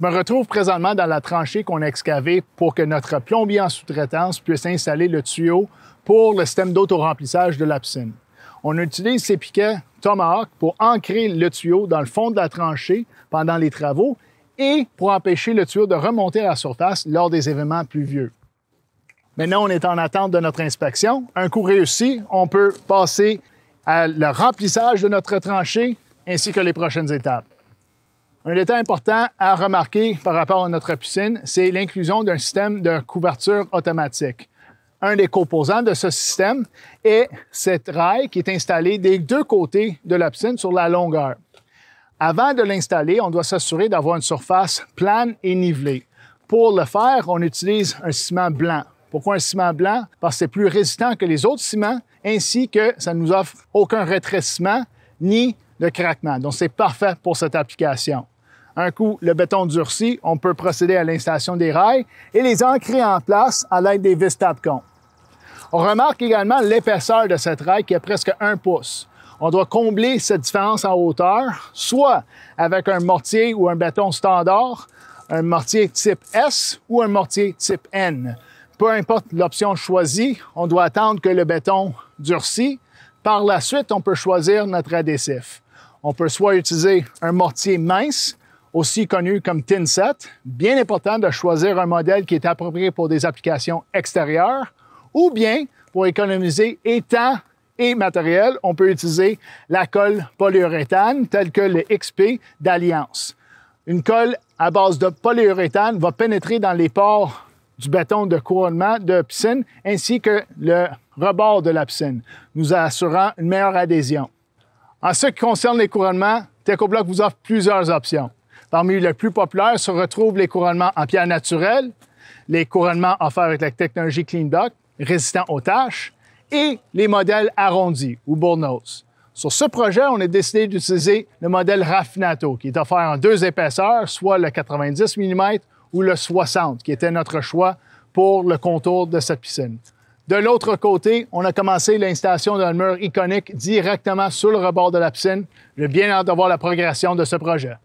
Je me retrouve présentement dans la tranchée qu'on a excavée pour que notre plombier en sous-traitance puisse installer le tuyau pour le système d'autoremplissage de la piscine. On utilise ces piquets Tomahawk pour ancrer le tuyau dans le fond de la tranchée pendant les travaux et pour empêcher le tuyau de remonter à la surface lors des événements pluvieux. Maintenant, on est en attente de notre inspection. Un coup réussi, on peut passer à le remplissage de notre tranchée ainsi que les prochaines étapes. Un détail important à remarquer par rapport à notre piscine, c'est l'inclusion d'un système de couverture automatique. Un des composants de ce système est cette rail qui est installée des deux côtés de la piscine sur la longueur. Avant de l'installer, on doit s'assurer d'avoir une surface plane et nivelée. Pour le faire, on utilise un ciment blanc. Pourquoi un ciment blanc? Parce que c'est plus résistant que les autres ciments, ainsi que ça ne nous offre aucun rétrécissement ni de craquement. Donc, c'est parfait pour cette application. Un coup, le béton durci, on peut procéder à l'installation des rails et les ancrer en place à l'aide des vis Tabcon. On remarque également l'épaisseur de cette rail qui est presque 1 pouce. On doit combler cette différence en hauteur, soit avec un mortier ou un béton standard, un mortier type S ou un mortier type N. Peu importe l'option choisie, on doit attendre que le béton durcit. Par la suite, on peut choisir notre adhésif. On peut soit utiliser un mortier mince, aussi connu comme Thin Set. Bien important de choisir un modèle qui est approprié pour des applications extérieures, ou bien, pour économiser temps et matériel, on peut utiliser la colle polyuréthane telle que le XP d'Alliance. Une colle à base de polyuréthane va pénétrer dans les pores du béton de couronnement de piscine ainsi que le rebord de la piscine, nous assurant une meilleure adhésion. En ce qui concerne les couronnements, Tecobloc vous offre plusieurs options. Parmi les plus populaires se retrouvent les couronnements en pierre naturelle, les couronnements offerts avec la technologie CleanDock, résistants aux taches, et les modèles arrondis ou bullnose. Sur ce projet, on a décidé d'utiliser le modèle Raffinato, qui est offert en 2 épaisseurs, soit le 90 mm ou le 60, qui était notre choix pour le contour de cette piscine. De l'autre côté, on a commencé l'installation d'un mur iconique directement sur le rebord de la piscine. J'ai bien hâte de voir la progression de ce projet.